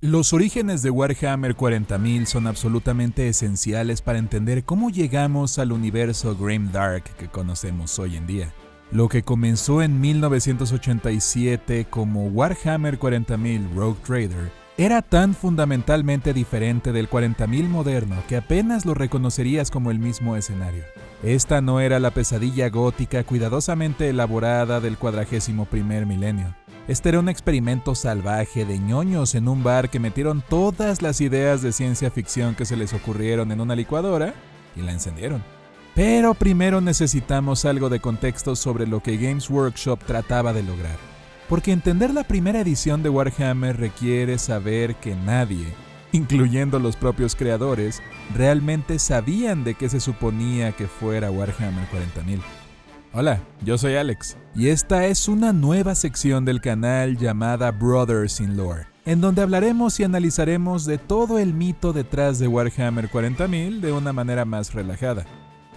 Los orígenes de Warhammer 40.000 son absolutamente esenciales para entender cómo llegamos al universo Grimdark que conocemos hoy en día. Lo que comenzó en 1987 como Warhammer 40.000 Rogue Trader era tan fundamentalmente diferente del 40.000 moderno que apenas lo reconocerías como el mismo escenario. Esta no era la pesadilla gótica cuidadosamente elaborada del 41º milenio. Este era un experimento salvaje de ñoños en un bar que metieron todas las ideas de ciencia ficción que se les ocurrieron en una licuadora y la encendieron. Pero primero necesitamos algo de contexto sobre lo que Games Workshop trataba de lograr. Porque entender la primera edición de Warhammer requiere saber que nadie, incluyendo los propios creadores, realmente sabían de qué se suponía que fuera Warhammer 40.000. Hola, yo soy Alex, y esta es una nueva sección del canal llamada Brothers in Lore, en donde hablaremos y analizaremos de todo el mito detrás de Warhammer 40.000 de una manera más relajada.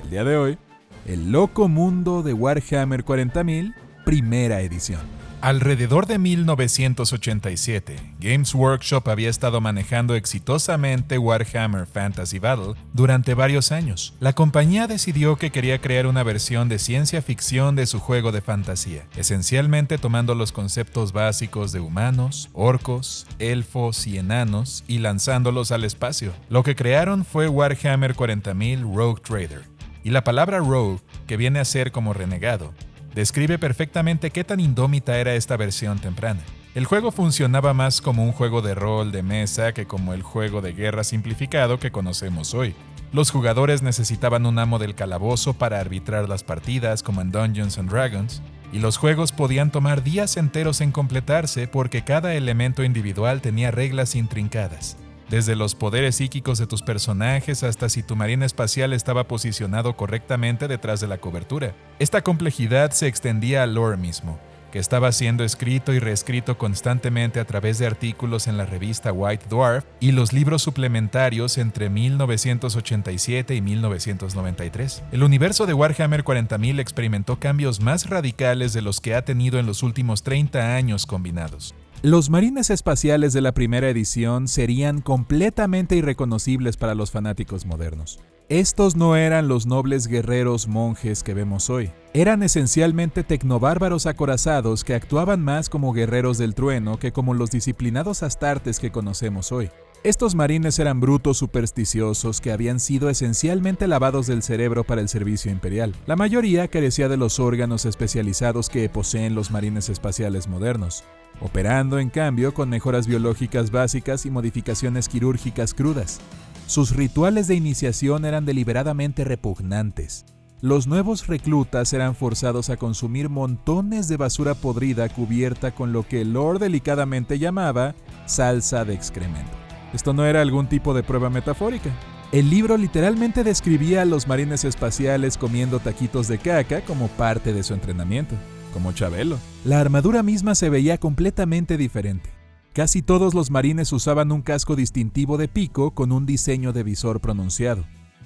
El día de hoy, el loco mundo de Warhammer 40.000, primera edición. Alrededor de 1987, Games Workshop había estado manejando exitosamente Warhammer Fantasy Battle durante varios años. La compañía decidió que quería crear una versión de ciencia ficción de su juego de fantasía, esencialmente tomando los conceptos básicos de humanos, orcos, elfos y enanos y lanzándolos al espacio. Lo que crearon fue Warhammer 40.000 Rogue Trader, y la palabra rogue, que viene a ser como renegado, describe perfectamente qué tan indómita era esta versión temprana. El juego funcionaba más como un juego de rol de mesa que como el juego de guerra simplificado que conocemos hoy. Los jugadores necesitaban un amo del calabozo para arbitrar las partidas como en Dungeons & Dragons, y los juegos podían tomar días enteros en completarse porque cada elemento individual tenía reglas intrincadas. Desde los poderes psíquicos de tus personajes hasta si tu marina espacial estaba posicionado correctamente detrás de la cobertura. Esta complejidad se extendía al lore mismo, que estaba siendo escrito y reescrito constantemente a través de artículos en la revista White Dwarf y los libros suplementarios entre 1987 y 1993. El universo de Warhammer 40.000 experimentó cambios más radicales de los que ha tenido en los últimos 30 años combinados. Los marines espaciales de la primera edición serían completamente irreconocibles para los fanáticos modernos. Estos no eran los nobles guerreros monjes que vemos hoy. Eran esencialmente tecnobárbaros acorazados que actuaban más como guerreros del trueno que como los disciplinados astartes que conocemos hoy. Estos marines eran brutos supersticiosos que habían sido esencialmente lavados del cerebro para el servicio imperial. La mayoría carecía de los órganos especializados que poseen los marines espaciales modernos, operando en cambio con mejoras biológicas básicas y modificaciones quirúrgicas crudas. Sus rituales de iniciación eran deliberadamente repugnantes. Los nuevos reclutas eran forzados a consumir montones de basura podrida cubierta con lo que el lore delicadamente llamaba salsa de excremento. Esto no era algún tipo de prueba metafórica. El libro literalmente describía a los marines espaciales comiendo taquitos de caca como parte de su entrenamiento, como Chabelo. La armadura misma se veía completamente diferente. Casi todos los marines usaban un casco distintivo de pico con un diseño de visor pronunciado.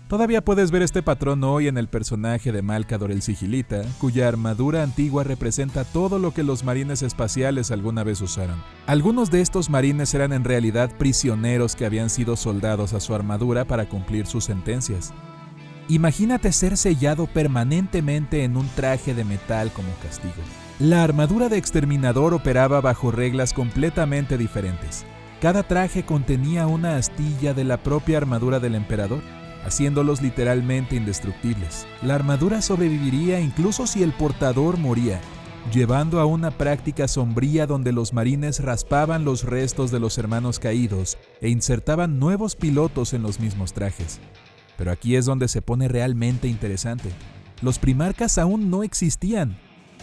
Todavía puedes ver este patrón hoy en el personaje de Malcador el Sigilita, cuya armadura antigua representa todo lo que los marines espaciales alguna vez usaron. Algunos de estos marines eran en realidad prisioneros que habían sido soldados a su armadura para cumplir sus sentencias. Imagínate ser sellado permanentemente en un traje de metal como castigo. La armadura de exterminador operaba bajo reglas completamente diferentes. Cada traje contenía una astilla de la propia armadura del emperador, haciéndolos literalmente indestructibles. La armadura sobreviviría incluso si el portador moría, llevando a una práctica sombría donde los marines raspaban los restos de los hermanos caídos e insertaban nuevos pilotos en los mismos trajes. Pero aquí es donde se pone realmente interesante. Los primarcas aún no existían.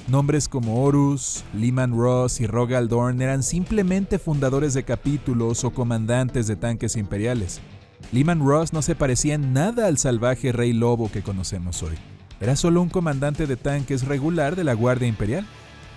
Nombres como Horus, Leman Russ y Rogal Dorn eran simplemente fundadores de capítulos o comandantes de tanques imperiales. Leman Russ no se parecía en nada al salvaje rey lobo que conocemos hoy. Era solo un comandante de tanques regular de la Guardia Imperial.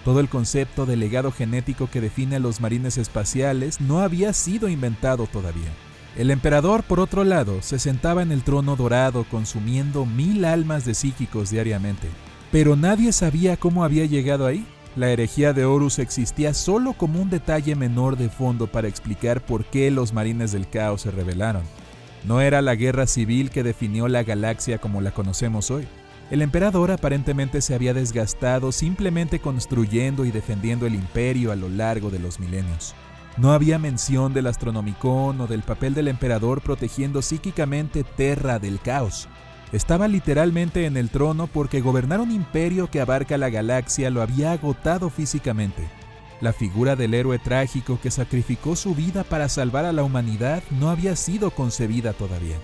Todo el concepto de legado genético que define a los marines espaciales no había sido inventado todavía. El emperador, por otro lado, se sentaba en el trono dorado consumiendo 1000 almas de psíquicos diariamente. Pero nadie sabía cómo había llegado ahí. la herejía de Horus existía solo como un detalle menor de fondo para explicar por qué los Marines del Caos se rebelaron. No era la guerra civil que definió la galaxia como la conocemos hoy. El emperador aparentemente se había desgastado simplemente construyendo y defendiendo el imperio a lo largo de los milenios. No había mención del Astronomicon o del papel del emperador protegiendo psíquicamente Terra del caos. Estaba literalmente en el trono porque gobernar un imperio que abarca la galaxia lo había agotado físicamente. La figura del héroe trágico que sacrificó su vida para salvar a la humanidad no había sido concebida todavía.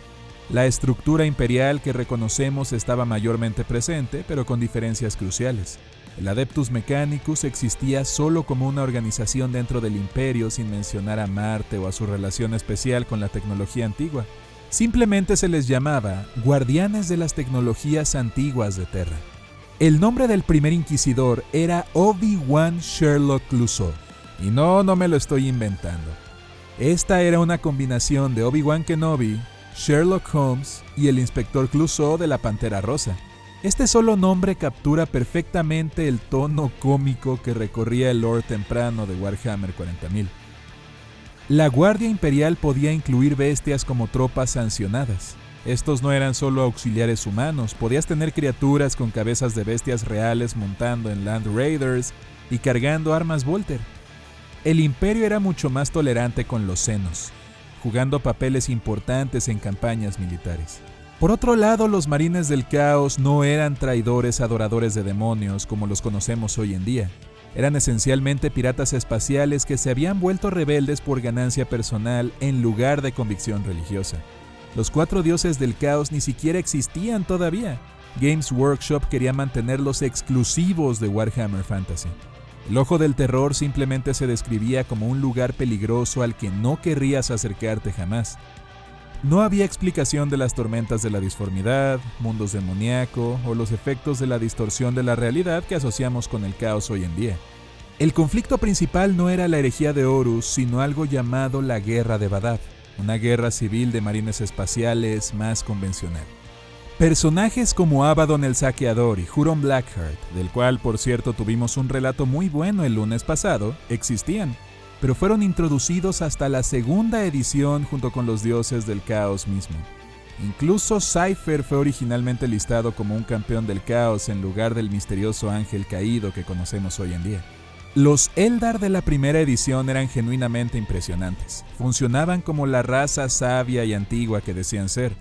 La estructura imperial que reconocemos estaba mayormente presente, pero con diferencias cruciales. El Adeptus Mechanicus existía solo como una organización dentro del imperio sin mencionar a Marte o a su relación especial con la tecnología antigua. Simplemente se les llamaba Guardianes de las Tecnologías Antiguas de Terra. El nombre del primer inquisidor era Obi-Wan Sherlock Clouseau. Y no me lo estoy inventando. Esta era una combinación de Obi-Wan Kenobi, Sherlock Holmes y el inspector Clouseau de la Pantera Rosa. Este solo nombre captura perfectamente el tono cómico que recorría el lore temprano de Warhammer 40.000. La Guardia Imperial podía incluir bestias como tropas sancionadas. Estos no eran solo auxiliares humanos, podías tener criaturas con cabezas de bestias reales montando en Land Raiders y cargando armas Volter. El Imperio era mucho más tolerante con los Xenos, jugando papeles importantes en campañas militares. Por otro lado, los Marines del Caos no eran traidores adoradores de demonios como los conocemos hoy en día. Eran esencialmente piratas espaciales que se habían vuelto rebeldes por ganancia personal en lugar de convicción religiosa. Los 4 dioses del caos ni siquiera existían todavía. Games Workshop quería mantenerlos exclusivos de Warhammer Fantasy. El Ojo del Terror simplemente se describía como un lugar peligroso al que no querrías acercarte jamás. No había explicación de las tormentas de la disformidad, mundos demoníaco o los efectos de la distorsión de la realidad que asociamos con el caos hoy en día. El conflicto principal no era la herejía de Horus, sino algo llamado la Guerra de Badab, una guerra civil de marines espaciales más convencional. Personajes como Abaddon el Saqueador y Huron Blackheart, del cual por cierto tuvimos un relato muy bueno el lunes pasado, existían, pero fueron introducidos hasta la segunda edición junto con los dioses del caos mismo. Incluso Cypher fue originalmente listado como un campeón del caos en lugar del misterioso ángel caído que conocemos hoy en día. Los Eldar de la primera edición eran genuinamente impresionantes. Funcionaban como la raza sabia y antigua que decían ser,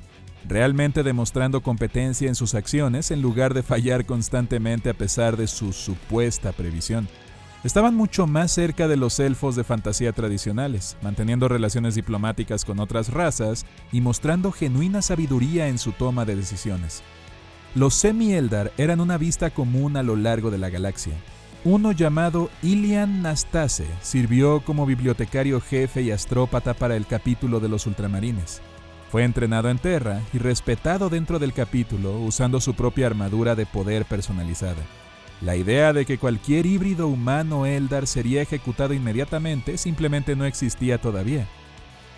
realmente demostrando competencia en sus acciones en lugar de fallar constantemente a pesar de su supuesta previsión. Estaban mucho más cerca de los elfos de fantasía tradicionales, manteniendo relaciones diplomáticas con otras razas y mostrando genuina sabiduría en su toma de decisiones. Los Semi-Eldar eran una vista común a lo largo de la galaxia. Uno llamado Ilian Nastase sirvió como bibliotecario jefe y astrópata para el capítulo de los ultramarines. Fue entrenado en Terra y respetado dentro del capítulo usando su propia armadura de poder personalizada. La idea de que cualquier híbrido humano Eldar sería ejecutado inmediatamente simplemente no existía todavía.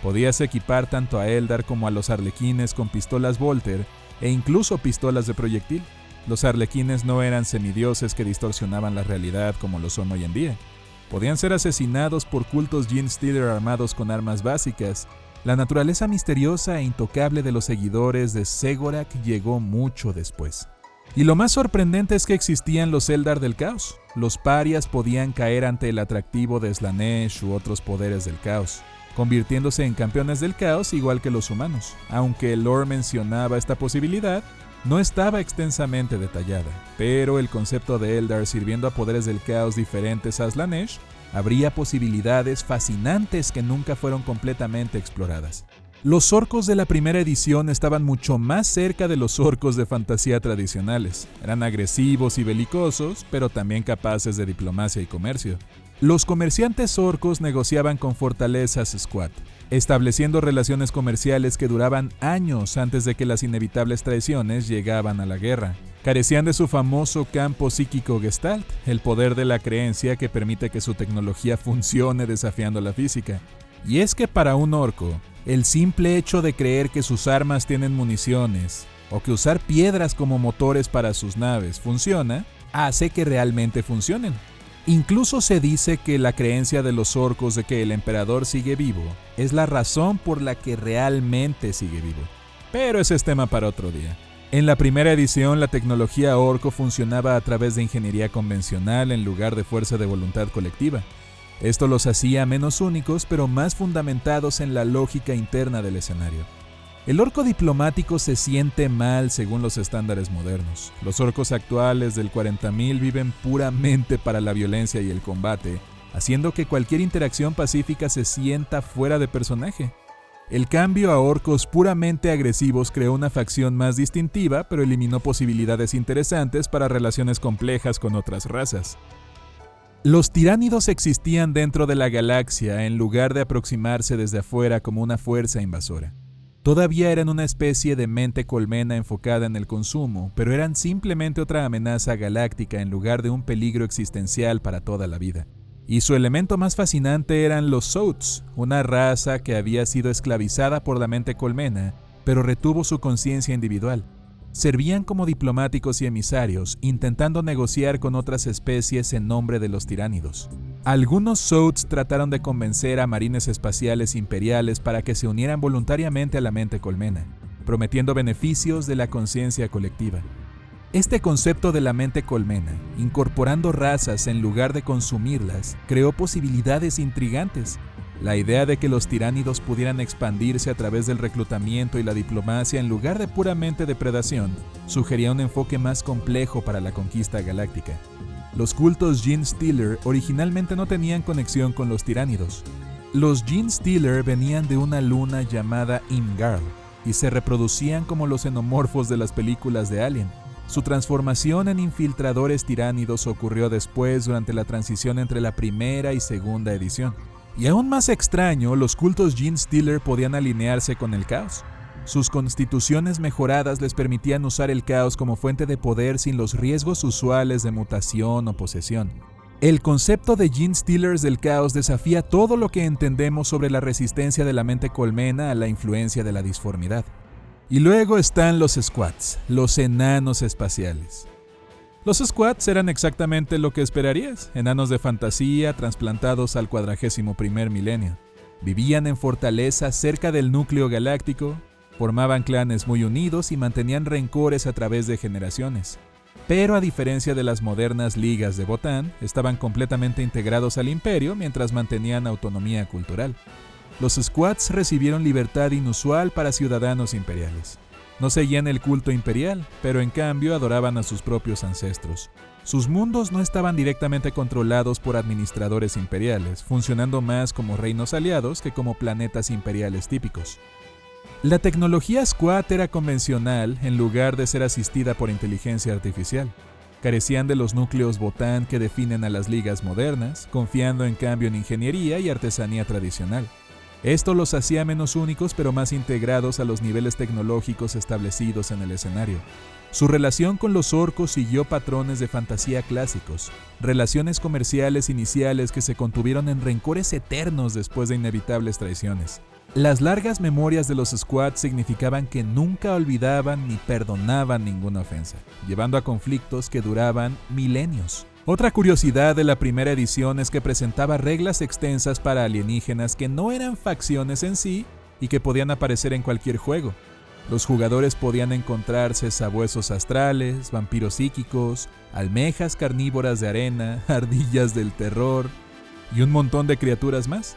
Podías equipar tanto a Eldar como a los arlequines con pistolas Volter e incluso pistolas de proyectil. Los arlequines no eran semidioses que distorsionaban la realidad como lo son hoy en día. Podían ser asesinados por cultos Genestealer armados con armas básicas. La naturaleza misteriosa e intocable de los seguidores de Segorak llegó mucho después. Y lo más sorprendente es que existían los Eldar del Caos. Los parias podían caer ante el atractivo de Slanesh u otros poderes del caos, convirtiéndose en campeones del caos igual que los humanos. Aunque el lore mencionaba esta posibilidad, no estaba extensamente detallada, pero el concepto de Eldar sirviendo a poderes del caos diferentes a Slanesh habría posibilidades fascinantes que nunca fueron completamente exploradas. Los orcos de la primera edición estaban mucho más cerca de los orcos de fantasía tradicionales. Eran agresivos y belicosos, pero también capaces de diplomacia y comercio. Los comerciantes orcos negociaban con fortalezas Squat, estableciendo relaciones comerciales que duraban años antes de que las inevitables traiciones llegaban a la guerra. Carecían de su famoso campo psíquico Gestalt, el poder de la creencia que permite que su tecnología funcione desafiando la física. Y es que para un orco, el simple hecho de creer que sus armas tienen municiones o que usar piedras como motores para sus naves funciona, hace que realmente funcionen. Incluso se dice que la creencia de los orcos de que el emperador sigue vivo es la razón por la que realmente sigue vivo. Pero ese es tema para otro día. En la primera edición, la tecnología orco funcionaba a través de ingeniería convencional en lugar de fuerza de voluntad colectiva. Esto los hacía menos únicos, pero más fundamentados en la lógica interna del escenario. El orco diplomático se siente mal según los estándares modernos. Los orcos actuales del 40.000 viven puramente para la violencia y el combate, haciendo que cualquier interacción pacífica se sienta fuera de personaje. El cambio a orcos puramente agresivos creó una facción más distintiva, pero eliminó posibilidades interesantes para relaciones complejas con otras razas. Los tiránidos existían dentro de la galaxia en lugar de aproximarse desde afuera como una fuerza invasora. Todavía eran una especie de mente colmena enfocada en el consumo, pero eran simplemente otra amenaza galáctica en lugar de un peligro existencial para toda la vida. Y su elemento más fascinante eran los Souths, una raza que había sido esclavizada por la mente colmena, pero retuvo su conciencia individual. Servían como diplomáticos y emisarios, intentando negociar con otras especies en nombre de los tiránidos. Algunos Souths trataron de convencer a marines espaciales imperiales para que se unieran voluntariamente a la mente colmena, prometiendo beneficios de la conciencia colectiva. Este concepto de la mente colmena, incorporando razas en lugar de consumirlas, creó posibilidades intrigantes. La idea de que los tiránidos pudieran expandirse a través del reclutamiento y la diplomacia en lugar de puramente depredación, sugería un enfoque más complejo para la conquista galáctica. Los cultos Genestealer originalmente no tenían conexión con los tiránidos. Los Genestealer venían de una luna llamada Imgarl y se reproducían como los xenomorfos de las películas de Alien. Su transformación en infiltradores tiránidos ocurrió después durante la transición entre la primera y segunda edición. Y aún más extraño, los cultos Genestealer podían alinearse con el caos. Sus constituciones mejoradas les permitían usar el caos como fuente de poder sin los riesgos usuales de mutación o posesión. El concepto de Genestealers del caos desafía todo lo que entendemos sobre la resistencia de la mente colmena a la influencia de la disformidad. Y luego están los Squats, los enanos espaciales. Los Squats eran exactamente lo que esperarías, enanos de fantasía trasplantados al 41º milenio. Vivían en fortalezas cerca del núcleo galáctico, formaban clanes muy unidos y mantenían rencores a través de generaciones. Pero a diferencia de las modernas ligas de Botán, estaban completamente integrados al imperio mientras mantenían autonomía cultural. Los Squats recibieron libertad inusual para ciudadanos imperiales. No seguían el culto imperial, pero en cambio adoraban a sus propios ancestros. Sus mundos no estaban directamente controlados por administradores imperiales, funcionando más como reinos aliados que como planetas imperiales típicos. La tecnología Squat era convencional en lugar de ser asistida por inteligencia artificial. Carecían de los núcleos Botán que definen a las ligas modernas, confiando en cambio en ingeniería y artesanía tradicional. Esto los hacía menos únicos pero más integrados a los niveles tecnológicos establecidos en el escenario. Su relación con los orcos siguió patrones de fantasía clásicos, relaciones comerciales iniciales que se contuvieron en rencores eternos después de inevitables traiciones. Las largas memorias de los Squats significaban que nunca olvidaban ni perdonaban ninguna ofensa, llevando a conflictos que duraban milenios. Otra curiosidad de la primera edición es que presentaba reglas extensas para alienígenas que no eran facciones en sí y que podían aparecer en cualquier juego. Los jugadores podían encontrarse sabuesos astrales, vampiros psíquicos, almejas carnívoras de arena, ardillas del terror y un montón de criaturas más.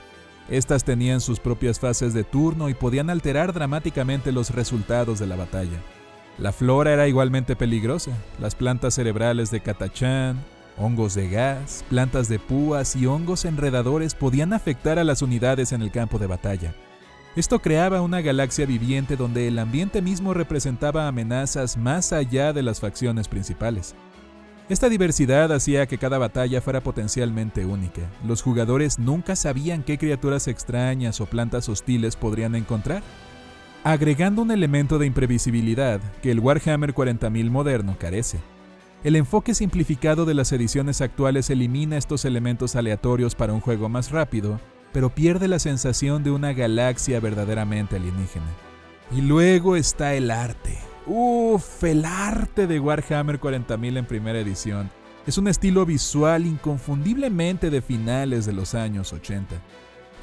Estas tenían sus propias fases de turno y podían alterar dramáticamente los resultados de la batalla. La flora era igualmente peligrosa. Las plantas cerebrales de Catachan, hongos de gas, plantas de púas y hongos enredadores podían afectar a las unidades en el campo de batalla. Esto creaba una galaxia viviente donde el ambiente mismo representaba amenazas más allá de las facciones principales. Esta diversidad hacía que cada batalla fuera potencialmente única. Los jugadores nunca sabían qué criaturas extrañas o plantas hostiles podrían encontrar, agregando un elemento de imprevisibilidad que el Warhammer 40.000 moderno carece. El enfoque simplificado de las ediciones actuales elimina estos elementos aleatorios para un juego más rápido, pero pierde la sensación de una galaxia verdaderamente alienígena. Y luego está el arte. El arte de Warhammer 40.000 en primera edición. Es un estilo visual inconfundiblemente de finales de los años 80.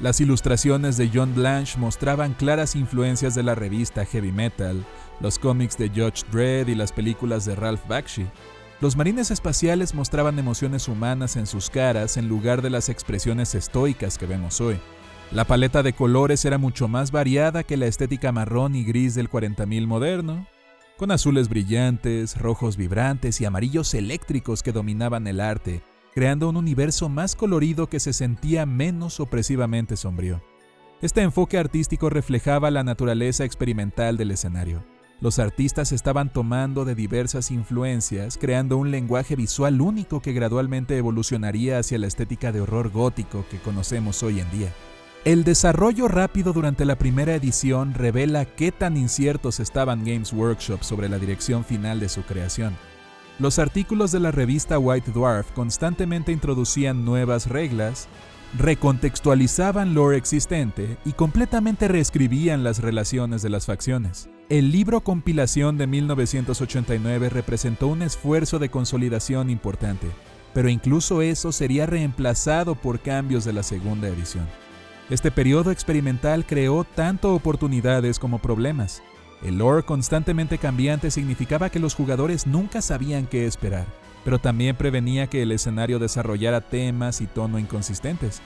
Las ilustraciones de John Blanche mostraban claras influencias de la revista Heavy Metal, los cómics de Judge Dredd y las películas de Ralph Bakshi. Los marines espaciales mostraban emociones humanas en sus caras en lugar de las expresiones estoicas que vemos hoy. La paleta de colores era mucho más variada que la estética marrón y gris del 40.000 moderno, con azules brillantes, rojos vibrantes y amarillos eléctricos que dominaban el arte, creando un universo más colorido que se sentía menos opresivamente sombrío. Este enfoque artístico reflejaba la naturaleza experimental del escenario. Los artistas estaban tomando de diversas influencias, creando un lenguaje visual único que gradualmente evolucionaría hacia la estética de horror gótico que conocemos hoy en día. El desarrollo rápido durante la primera edición revela qué tan inciertos estaban Games Workshop sobre la dirección final de su creación. Los artículos de la revista White Dwarf constantemente introducían nuevas reglas, recontextualizaban lore existente y completamente reescribían las relaciones de las facciones. El libro compilación de 1989 representó un esfuerzo de consolidación importante, pero incluso eso sería reemplazado por cambios de la segunda edición. Este periodo experimental creó tanto oportunidades como problemas. El lore constantemente cambiante significaba que los jugadores nunca sabían qué esperar, pero también prevenía que el escenario desarrollara temas y tono inconsistentes.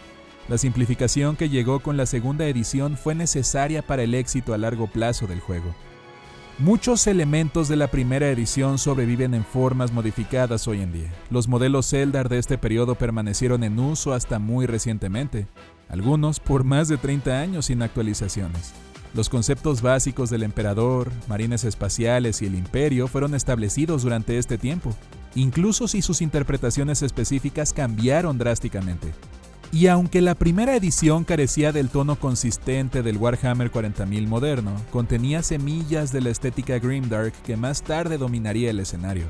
La simplificación que llegó con la segunda edición fue necesaria para el éxito a largo plazo del juego. Muchos elementos de la primera edición sobreviven en formas modificadas hoy en día. Los modelos Eldar de este periodo permanecieron en uso hasta muy recientemente, algunos por más de 30 años sin actualizaciones. Los conceptos básicos del Emperador, marines espaciales y el Imperio fueron establecidos durante este tiempo, incluso si sus interpretaciones específicas cambiaron drásticamente. Y aunque la primera edición carecía del tono consistente del Warhammer 40.000 moderno, contenía semillas de la estética grimdark que más tarde dominaría el escenario.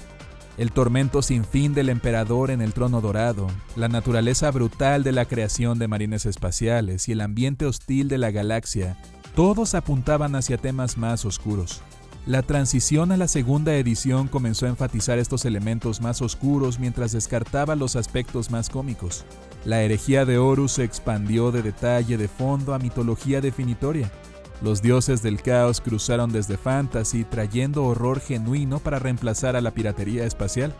El tormento sin fin del Emperador en el Trono Dorado, la naturaleza brutal de la creación de marines espaciales y el ambiente hostil de la galaxia, todos apuntaban hacia temas más oscuros. La transición a la segunda edición comenzó a enfatizar estos elementos más oscuros mientras descartaba los aspectos más cómicos. La herejía de Horus se expandió de detalle de fondo a mitología definitoria. Los dioses del caos cruzaron desde fantasy trayendo horror genuino para reemplazar a la piratería espacial.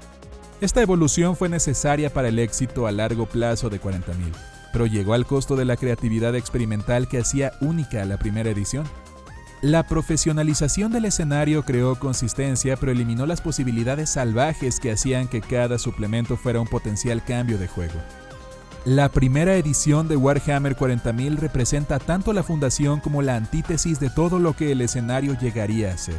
Esta evolución fue necesaria para el éxito a largo plazo de 40.000, pero llegó al costo de la creatividad experimental que hacía única a la primera edición. La profesionalización del escenario creó consistencia, pero eliminó las posibilidades salvajes que hacían que cada suplemento fuera un potencial cambio de juego. La primera edición de Warhammer 40.000 representa tanto la fundación como la antítesis de todo lo que el escenario llegaría a ser.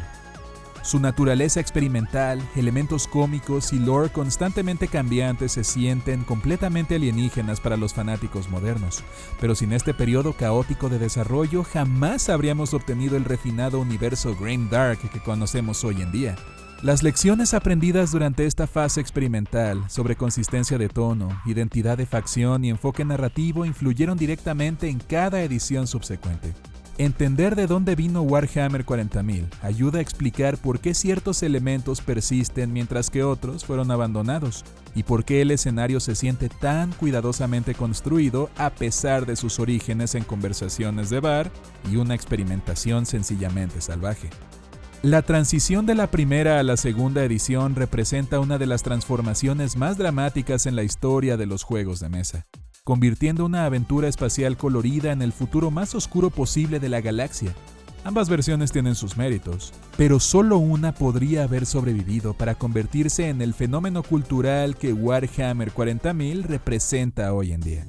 Su naturaleza experimental, elementos cómicos y lore constantemente cambiantes se sienten completamente alienígenas para los fanáticos modernos, pero sin este periodo caótico de desarrollo jamás habríamos obtenido el refinado universo grimdark que conocemos hoy en día. Las lecciones aprendidas durante esta fase experimental sobre consistencia de tono, identidad de facción y enfoque narrativo influyeron directamente en cada edición subsecuente. Entender de dónde vino Warhammer 40.000 ayuda a explicar por qué ciertos elementos persisten mientras que otros fueron abandonados, y por qué el escenario se siente tan cuidadosamente construido a pesar de sus orígenes en conversaciones de bar y una experimentación sencillamente salvaje. La transición de la primera a la segunda edición representa una de las transformaciones más dramáticas en la historia de los juegos de mesa, convirtiendo una aventura espacial colorida en el futuro más oscuro posible de la galaxia. Ambas versiones tienen sus méritos, pero solo una podría haber sobrevivido para convertirse en el fenómeno cultural que Warhammer 40.000 representa hoy en día.